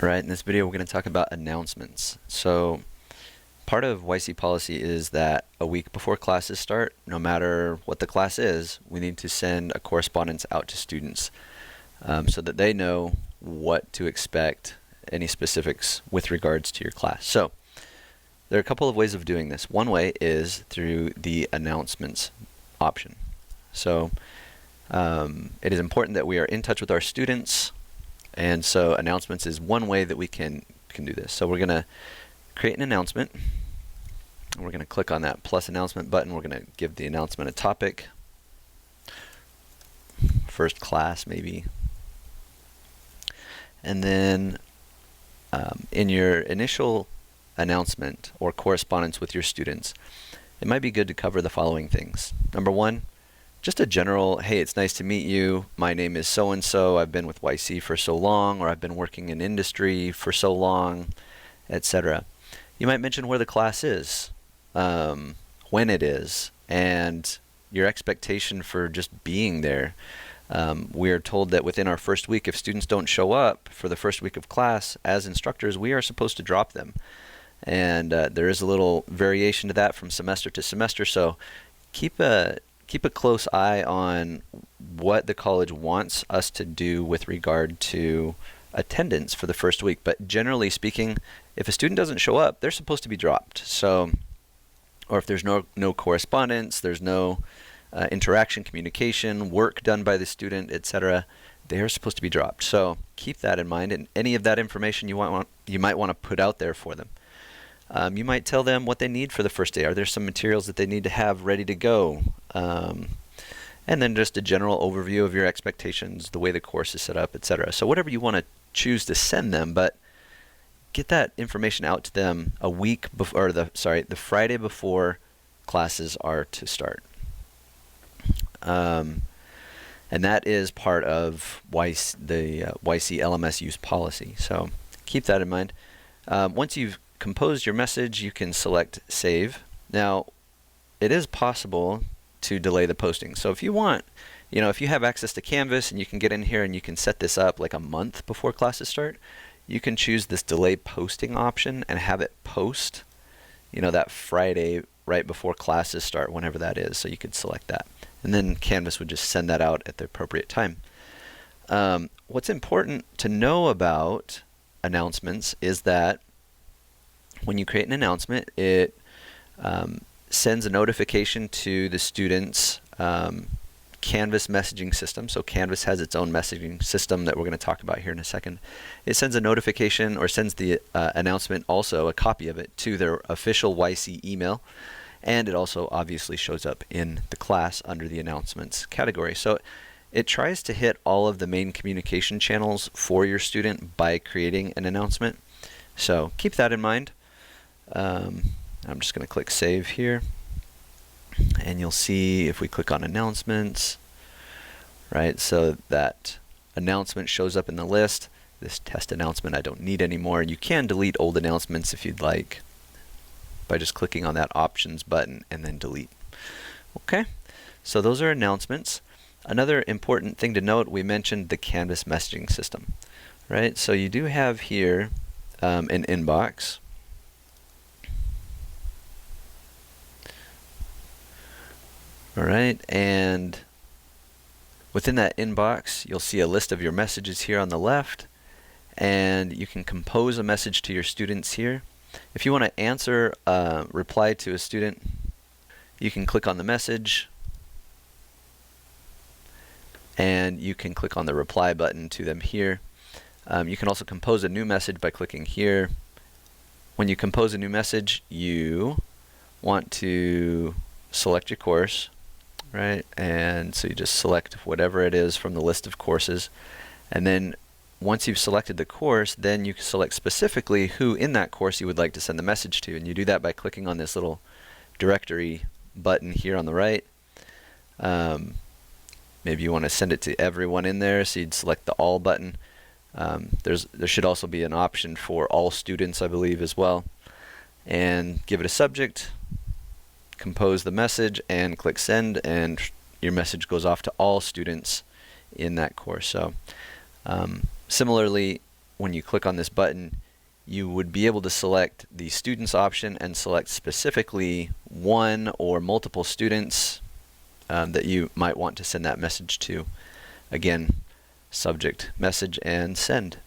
Alright, in this video we're going to talk about announcements. So part of YC policy is that a week before classes start, no matter what the class is, we need to send a correspondence out to students so that they know what to expect, any specifics with regards to your class. So there are a couple of ways of doing this. One way is through the announcements option. So it is important that we are in touch with our students, and so announcements is one way that we can do this. So we're going to create an announcement. We're going to click on that plus announcement button. We're going to give the announcement a topic. First class, maybe. And then in your initial announcement or correspondence with your students, it might be good to cover the following things. Number one, just a general, hey, it's nice to meet you. My name is so-and-so. I've been with YC for so long, or I've been working in industry for so long, etc. You might mention where the class is, when it is, and your expectation for just being there. We are told that within our first week, if students don't show up for the first week of class, as instructors, we are supposed to drop them. And there is a little variation to that from semester to semester, so keep a close eye on what the college wants us to do with regard to attendance for the first week. But generally speaking, if a student doesn't show up, they're supposed to be dropped. So, or if there's no correspondence, there's no interaction, communication, work done by the student, etc., they are supposed to be dropped. So keep that in mind, and any of that information you might want to put out there for them. You might tell them what they need for the first day. Are there some materials that they need to have ready to go? And then just a general overview of your expectations, the way the course is set up, etc. So whatever you want to choose to send them, but get that information out to them a week before, or the Friday before classes are to start. And that is part of the YC LMS use policy. So keep that in mind. Once you've composed your message, you can select save. Now, it is possible to delay the posting. So if you want, if you have access to Canvas and you can get in here and you can set this up like a month before classes start, you can choose this delay posting option and have it post, that Friday right before classes start, whenever that is. So you could select that. And then Canvas would just send that out at the appropriate time. What's important to know about announcements is that when you create an announcement, it sends a notification to the students' Canvas messaging system. So Canvas has its own messaging system that we're going to talk about here in a second. It sends a notification, or sends the announcement, also a copy of it, to their official YC email. And it also obviously shows up in the class under the announcements category. So it tries to hit all of the main communication channels for your student by creating an announcement. So keep that in mind. I'm just going to click save here, and you'll see if we click on announcements, right, so that announcement shows up in the list. This test announcement I don't need anymore. You can delete old announcements if you'd like by just clicking on that options button and then delete. Okay, so those are announcements. Another important thing to note, we mentioned the Canvas messaging system, right? So you do have here an inbox. All right, and within that inbox, you'll see a list of your messages here on the left, and you can compose a message to your students here. If you want to answer, reply to a student, you can click on the message, and you can click on the reply button to them here. You can also compose a new message by clicking here. When you compose a new message, you want to select your course, right? And so you just select whatever it is from the list of courses, and then once you've selected the course, then you can select specifically who in that course you would like to send the message to, and you do that by clicking on this little directory button here on the right. Maybe you want to send it to everyone in there, so you'd select the all button. There should also be an option for all students, I believe, as well, and give it a subject, compose the message, and click send, and your message goes off to all students in that course. So similarly, when you click on this button, you would be able to select the students option and select specifically one or multiple students that you might want to send that message to. Again, subject, message, and send.